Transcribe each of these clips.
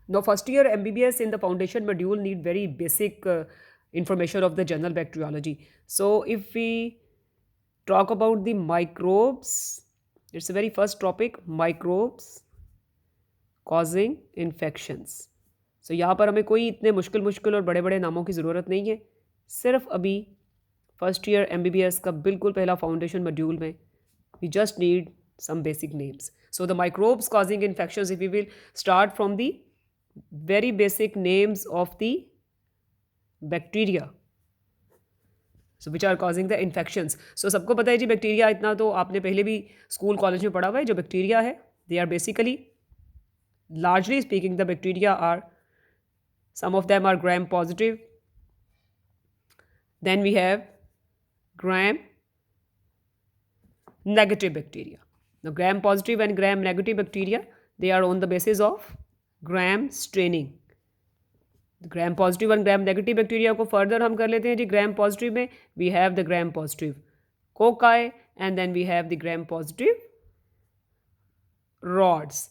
Now, first year MBBS in the foundation module need very basic information of the general bacteriology. So, if we talk about the microbes, it's a very first topic, microbes causing infections. So यहाँ पर हमें कोई इतने मुश्किल मुश्किल और बड़े बड़े नामों की ज़रूरत नहीं है. सिर्फ अभी फर्स्ट ईयर MBBS का बिल्कुल पहला फाउंडेशन मॉड्यूल में we just need some basic names. So the microbes causing infections, if we will start from the very basic names of the bacteria, so which are causing the infections. So सबको पता है जी bacteria, इतना तो आपने पहले भी school college में पढ़ा हुआ है. जो बैक्टीरिया है, they are basically, largely speaking, the bacteria are, some of them are gram positive. Then we have gram negative bacteria. Now gram positive and gram negative bacteria, they are on the basis of gram staining. Gram positive और gram negative bacteria को further हम कर लेते हैं जी. Gram positive में we have the gram positive cocci and then we have the gram positive rods.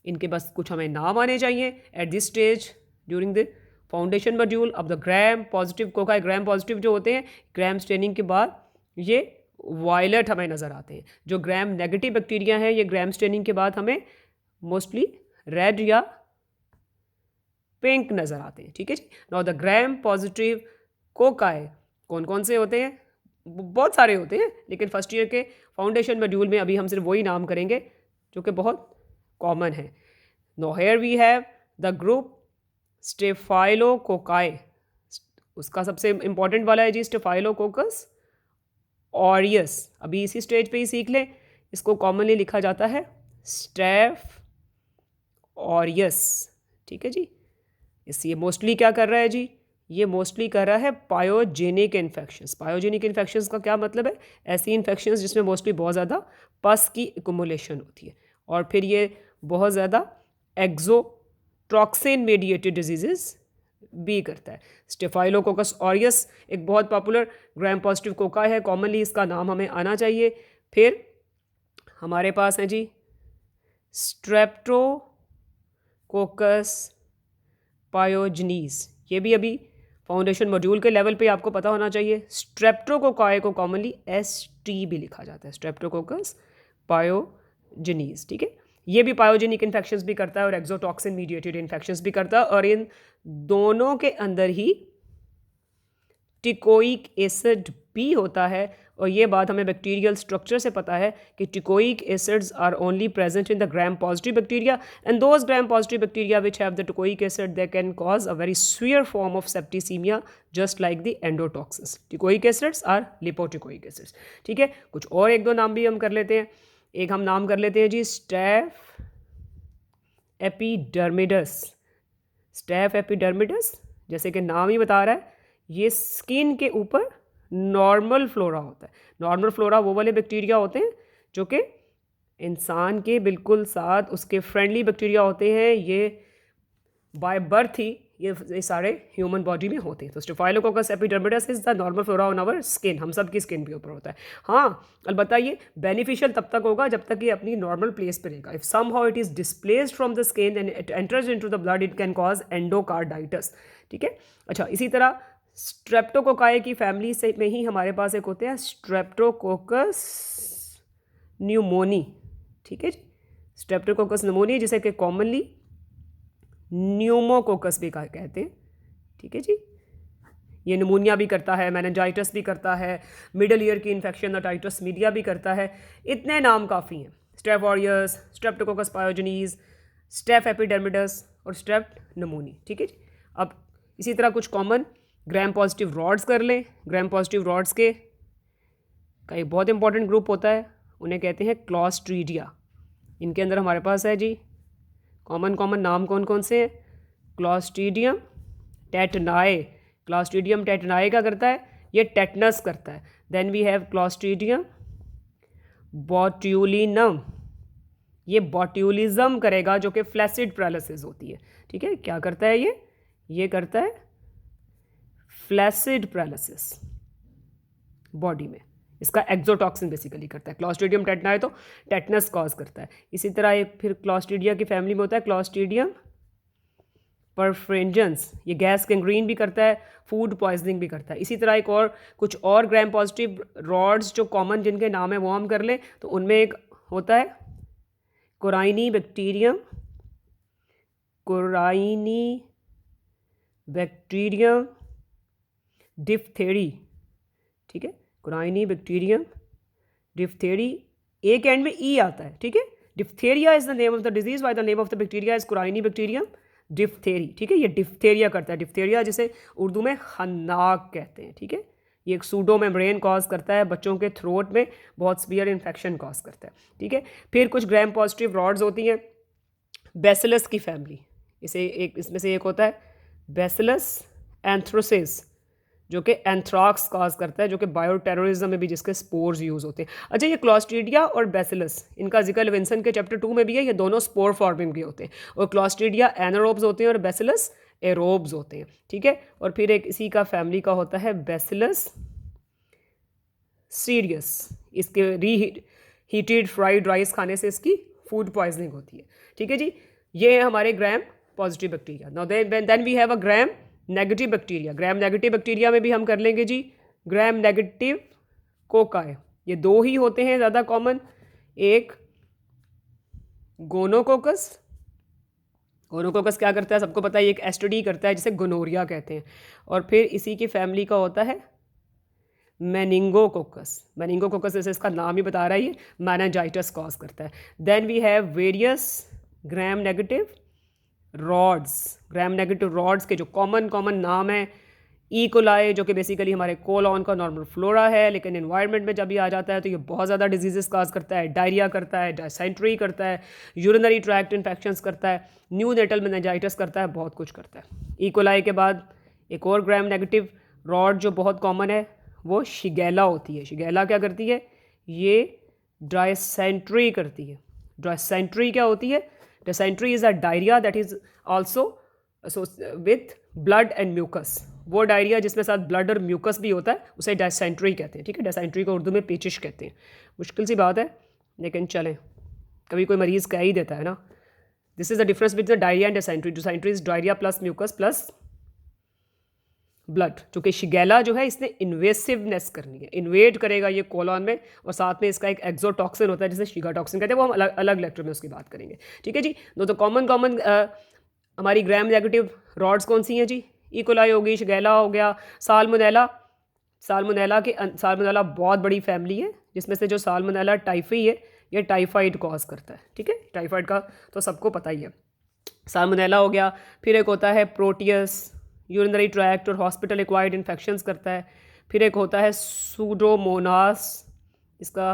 इनके बस कुछ हमें नाम आने चाहिए at this stage during the foundation module. अब the gram positive cocci, gram positive जो होते हैं ग्राम स्टेनिंग के बाद ये वायलेट हमें नज़र आते हैं. जो ग्राम नेगेटिव बैक्टीरिया हैं ये ग्राम स्टेनिंग के बाद हमें मोस्टली रेड या पिंक नज़र आते हैं. ठीक है जी. Now the gram positive cocci कौन कौन से होते हैं? बहुत सारे होते हैं, लेकिन फर्स्ट ईयर के फाउंडेशन मॉड्यूल में अभी हम सिर्फ वही नाम करेंगे जो कि बहुत कॉमन है. Now here we have the group staphylococci. उसका सबसे इंपॉर्टेंट वाला है जी स्टेफाइलोकोकस ऑरियस. अभी इसी स्टेज पे ही सीख लें. इसको कॉमनली लिखा जाता है स्टेफ ऑरियस. ठीक है जी. ये मोस्टली क्या कर रहा है जी? ये मोस्टली कर रहा है पायोजेनिक इन्फेक्शंस. पायोजेनिक इन्फेक्शंस का क्या मतलब है? ऐसी इन्फेक्शंस जिसमें मोस्टली बहुत ज़्यादा पस की एक्युमुलेशन होती है और फिर ये बहुत ज़्यादा एक्सोट्रॉक्सिन मेडिएटेड डिजीजेस भी करता है. स्टेफाइलोकोकस ऑरियस एक बहुत पॉपुलर ग्राम पॉजिटिव कोका है. कॉमनली इसका नाम हमें आना चाहिए. फिर हमारे पास है जी स्ट्रेप्टोकोकस पायोजनीज. ये भी अभी फाउंडेशन मॉड्यूल के लेवल पे आपको पता होना चाहिए. स्ट्रेप्टोकोकाई को कॉमनली ST भी लिखा जाता है, स्ट्रेप्टोकोकस पायोजनीज. ठीक है. ये भी पायोजेनिक इन्फेक्शंस भी करता है और एक्सोटॉक्सिन मीडिएटेड इन्फेक्शंस भी करता है. और इन दोनों के अंदर ही टिकोइक एसिड भी होता है. और ये बात हमें बैक्टीरियल स्ट्रक्चर से पता है कि teichoic acids are only present in the gram positive bacteria and those gram positive bacteria which have the teichoic acid they can cause a very severe form of septicaemia just like the endotoxins. Teichoic acids are lipoteichoic acids. ठीक है. कुछ और एक दो नाम भी हम कर लेते हैं. एक हम नाम कर लेते हैं जी स्टेफ एपिडर्मिडस. स्टेफ एपिडर्मिडस जैसे कि नाम ही बता रहा है, ये स्किन के ऊपर नॉर्मल फ्लोरा होता है. नॉर्मल फ्लोरा वो वाले बैक्टीरिया होते हैं जो कि इंसान के बिल्कुल साथ उसके फ्रेंडली बैक्टीरिया होते हैं. ये बाय बर्थ ही ये सारे ह्यूमन बॉडी में होते हैं. तो staphylococcus epidermidis is the normal flora on our skin. हम सब की स्किन के ऊपर होता है. हाँ, अलबत्ता ये बेनिफिशियल तब तक होगा जब तक ये अपनी नॉर्मल प्लेस पे रहेगा. If somehow it is displaced from the skin and it enters into the blood it can cause endocarditis. ठीक है. अच्छा, इसी तरह स्ट्रेप्टोकोकाई की फैमिली से में ही हमारे पास एक होते हैं स्ट्रेप्टोकोकस न्यूमोनी. ठीक है जी. स्ट्रेप्टोकोकस न्यूमोनी जिसे कि कॉमनली न्यूमोकोकस भी कहते हैं. ठीक है जी. ये निमोनिया भी करता है, मेनिंजाइटिस भी करता है, मिडल ईयर की इन्फेक्शन ओटाइटिस मीडिया भी करता है. इतने नाम काफ़ी हैं. स्टेफ ऑरियस, स्ट्रेप्टोकोकस पायोजनीज, स्टेफ एपिडर्मिडस और स्ट्रेप्ट निमोनी. ठीक है जी. अब इसी तरह कुछ कॉमन ग्राम पॉजिटिव रॉड्स कर लें. ग्राम पॉजिटिव रॉड्स के का एक बहुत इंपॉर्टेंट ग्रुप होता है, उन्हें कहते हैं क्लॉस्ट्रीडिया. इनके अंदर हमारे पास है जी कॉमन नाम कौन कौन से हैं? क्लॉस्ट्रीडियम टेटनाई. क्लॉस्ट्रीडियम टेटनाई क्या करता है? ये टेटनस करता है. Then we have clostridium botulinum. ये बॉट्यूलिज्म करेगा जो कि फ्लैसिड पैरालिसिस होती है. ठीक है. क्या करता है ये करता है फ्लैसिड पैरालिसिस बॉडी में. इसका एक्सोटॉक्सिन बेसिकली करता है. क्लॉस्ट्रीडियम टेटनाई तो टेटनस कॉज करता है. इसी तरह एक फिर क्लॉस्ट्रीडिया की फैमिली में होता है क्लॉस्ट्रीडियम परफ्रेंजेंस, ये गैस गैंग्रीन भी करता है, फूड पॉइजनिंग भी करता है। इसी तरह एक और कुछ और ग्राम पॉजिटिव रॉड्स जो कॉमन जिनके नाम है वो हम कर लें, तो उनमें एक होता है कोराइनी बैक्टीरियम, कोराइनी बैक्टीरियम डिफ्थेरी, ठीक है, कोराइनी बैक्टीरियम डिफ्थेरी, एक एंड में ई आता है, ठीक है। Diphtheria is the name of the disease, why the name of the bacteria is corynebacterium diphtheriae, ठीक है। ये डिफ्थेरिया करता है, डिफ्थेरिया जिसे उर्दू में खन्नाक कहते हैं, ठीक है। ये एक सूडो मेम्ब्रेन कॉज करता है, बच्चों के थ्रोट में बहुत सीवियर इन्फेक्शन कॉज करता है, ठीक है। फिर कुछ ग्राम पॉजिटिव रॉड्स होती हैं, बैसिलस की फैमिली, इसमें से एक होता है बैसिलस एंथ्रोसिस, जो कि एंथ्राक्स काज करता है, जो कि बायो टेररिज्म में भी जिसके स्पोर्स यूज़ होते हैं। अच्छा, ये क्लॉस्ट्रीडिया और बैसिलस, इनका जिक्र लिविंसन के चैप्टर 2 में भी है, ये दोनों स्पोर फॉर्मिंग के होते हैं, और क्लॉस्ट्रीडिया एनारोब्स होते हैं और बैसिलस एरोब्स होते हैं, ठीक है। और फिर एक इसी का फैमिली का होता है बैसिलस सीरियस, इसके हीटेड फ्राइड राइस खाने से इसकी फूड पॉइजनिंग होती है, ठीक है जी। ये है हमारे gram positive bacteria. Now then we have a gram negative bacteria. Gram negative bacteria में भी हम कर लेंगे जी ग्राम नेगेटिव कोकाई। ये दो ही होते हैं ज़्यादा कॉमन, एक गोनोकोकस, गोनोकोकस क्या करता है सबको पता है, एक एसटीडी करता है जिसे गोनोरिया कहते हैं, और फिर इसी की फैमिली का होता है मेनिंगोकोकस। मेनिंगोकोकस जैसे इसका नाम ही बता रहा है, ये मैनेजाइटिस कॉज करता है। Then we have various gram negative rods. Gram negative rods के जो कॉमन नाम है, ई कोलाई, जो कि बेसिकली हमारे कोलॉन का नॉर्मल फ्लोरा है, लेकिन एनवायरनमेंट में जब ये आ जाता है तो ये बहुत ज़्यादा डिजीजेस काज करता है, डायरिया करता है, डायसेंट्री करता है, यूरिनरी ट्रैक्ट इन्फेक्शंस करता है, न्यू नेटल मेनिंजाइटिस करता है, बहुत कुछ करता है। ई कोलाई के बाद एक और ग्राम नेगेटिव रॉड जो बहुत कॉमन है वो शिगेला होती है। शिगेला क्या करती है, ये डायसेंट्री करती है। डायसेंट्री क्या होती है, dysentery is a diarrhea that is also with blood and mucus। वो डायरिया जिसमें साथ ब्लड और म्यूकस भी होता है उसे डायसेंट्री कहते हैं, ठीक है। डायसेंट्री को उर्दू में पेचिश कहते हैं। मुश्किल सी बात है लेकिन चलें, कभी कोई मरीज़ कह ही देता है ना। This is the difference between diarrhoea and dysentery. Dysentery is diarrhoea plus mucus plus blood, जो कि शिगेला जो है इसने इन्वेसिवनेस करनी है, इन्वेट करेगा ये कोलॉन में, और साथ में इसका एक एक्सोटॉक्सिन होता है जिसे शिगाटॉक्सिन कहते हैं, वो हम अलग लेक्चर में उसकी बात करेंगे, ठीक है जी। तो कॉमन हमारी ग्राम नेगेटिव रॉड्स कौन सी हैं जी, ई कोलाई होगी, शिगेला हो गया, साल्मोनेला। साल्मोनेला बहुत बड़ी फैमिली है, जिसमें से जो साल्मोनेला टाइफी है ये टाइफाइड कॉज करता है, ठीक है। टाइफाइड का तो सबको पता ही है, साल्मोनेला हो गया। फिर एक होता है प्रोटियस, यूरिनरी ट्रैक्ट और हॉस्पिटल एक्वायर्ड इन्फेक्शंस करता है। फिर एक होता है सूडोमोनास, इसका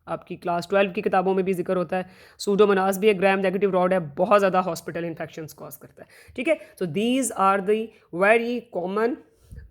आपकी क्लास 12 की किताबों में भी जिक्र होता है। सूडोमोनास भी एक ग्राम नेगेटिव रॉड है, बहुत ज़्यादा हॉस्पिटल इन्फेक्शंस कॉज करता है, ठीक है। So these are the very common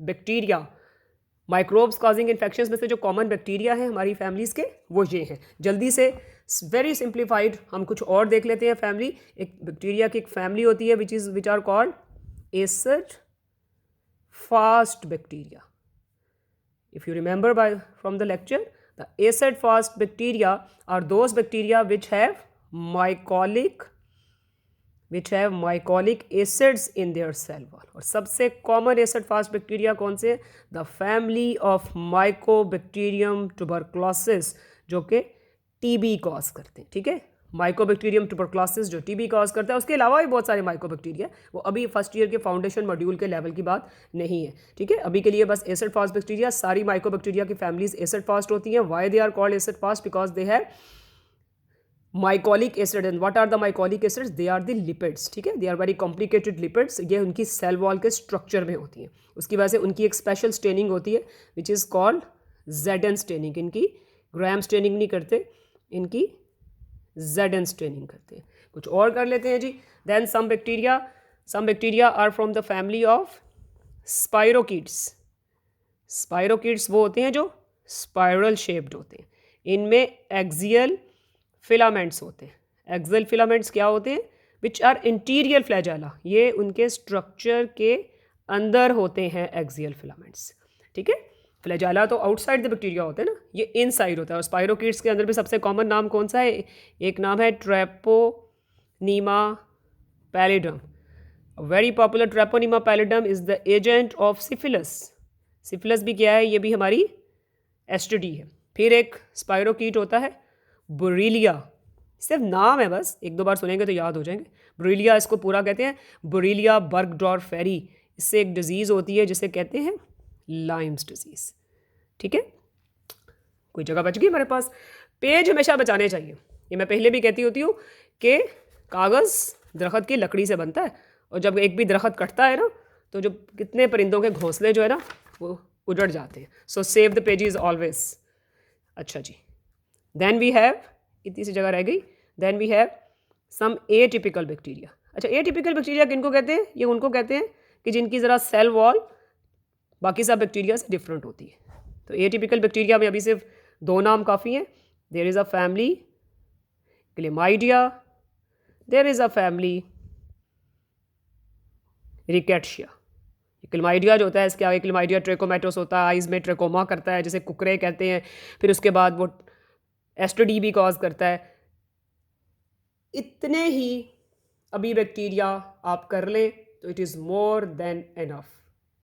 bacteria, microbes causing infections में से जो कॉमन बैक्टीरिया हैं हमारी फैमिलीज़ के वो ये हैं। जल्दी से वेरी सिंप्लीफाइड हम कुछ और देख लेते हैं फैमिली। एक बैक्टीरिया की एक फैमिली होती है which are called acid fast bacteria. If you remember from the lecture, the acid fast bacteria are those bacteria which have mycolic acids in their cell wall। और सबसे कॉमन acid fast bacteria कौन से, the family of mycobacterium tuberculosis, जो कि TB cause करते हैं, ठीक है। माइकोबैक्टीरियम ट्यूबरक्लोसिस जो टीबी कॉज करता है, उसके अलावा भी बहुत सारे माइकोबैक्टीरिया, वो अभी फर्स्ट ईयर के फाउंडेशन मॉड्यूल के लेवल की बात नहीं है, ठीक है। अभी के लिए बस एसिड फास्ट बैक्टीरिया, सारी माइकोबैक्टीरिया की फैमिलीज एसिड फास्ट होती हैं। Why they are called acid fast, because they have mycolic acid. And what are the mycolic acids, they are the lipids, ठीक है। They are very complicated lipids, ये उनकी cell wall के structure में होती हैं। उसकी वजह से उनकी एक स्पेशल स्टेनिंग होती है which is called ZN staining. इनकी ग्राम स्टेनिंग नहीं करते, इनकी जेडन स्टेनिंग करते हैं। कुछ और कर लेते हैं जी। Then some bacteria are from the family of spirochaetes. Spirochaetes वो होते हैं जो स्पाइरल शेप्ड होते हैं, इनमें एक्सियल फिलामेंट्स होते हैं। एक्सियल फिलामेंट्स क्या होते हैं, विच आर इंटीरियर फ्लैजेला, ये उनके स्ट्रक्चर के अंदर होते हैं एक्सियल फिलामेंट्स, ठीक है। फ्लैजेला तो आउटसाइड द बैक्टीरिया होते हैं ना, ये इनसाइड होता है। और स्पाइरोकीट्स के अंदर भी सबसे कॉमन नाम कौन सा है, एक नाम है treponema pallidum, very popular treponema pallidum is the agent of syphilis. Syphilis भी क्या है, ये भी हमारी एसटीडी है। फिर एक स्पायरोकीट होता है बुरीलिया, सिर्फ नाम है बस, एक दो बार सुनेंगे तो याद हो जाएंगे। बुरीलिया इसको पूरा कहते हैं, बुरीलिया बर्गडॉर्फेरी। इससे एक डिजीज़ होती है जिसे कहते हैं लाइम्स डिजीज़। ठीक है, कोई जगह बच गई हमारे पास। पेज हमेशा बचाने चाहिए, ये मैं पहले भी कहती होती हूँ कि कागज़ दरख्त की लकड़ी से बनता है, और जब एक भी दरख्त कटता है ना तो जो कितने परिंदों के घोंसले जो है ना वो उजड़ जाते हैं। सो सेव द पेजेस ऑलवेज। अच्छा जी, देन वी हैव, इतनी सी जगह रह गई, then we have some atypical bacteria. अच्छा, ए टिपिकल बैक्टीरिया किनको कहते हैं? ये उनको कहते हैं कि जिनकी ज़रा सेल वॉल बाकी सब बैक्टीरिया से डिफरेंट होती है। तो ए टिपिकल बैक्टीरिया में अभी सिर्फ दो नाम काफ़ी हैं। There is a family chlamydia, there is a family rickettsia. Chlamydia जो होता है, इसके आगे क्लेमाइडिया ट्रेकोमेटोस होता है, आइज़ में ट्रेकोमा करता है जिसे कुकरे कहते हैं, फिर उसके बाद वो एसटीडी भी कॉज करता है। इतने ही अभी बैक्टीरिया आप कर लें तो it is more than enough.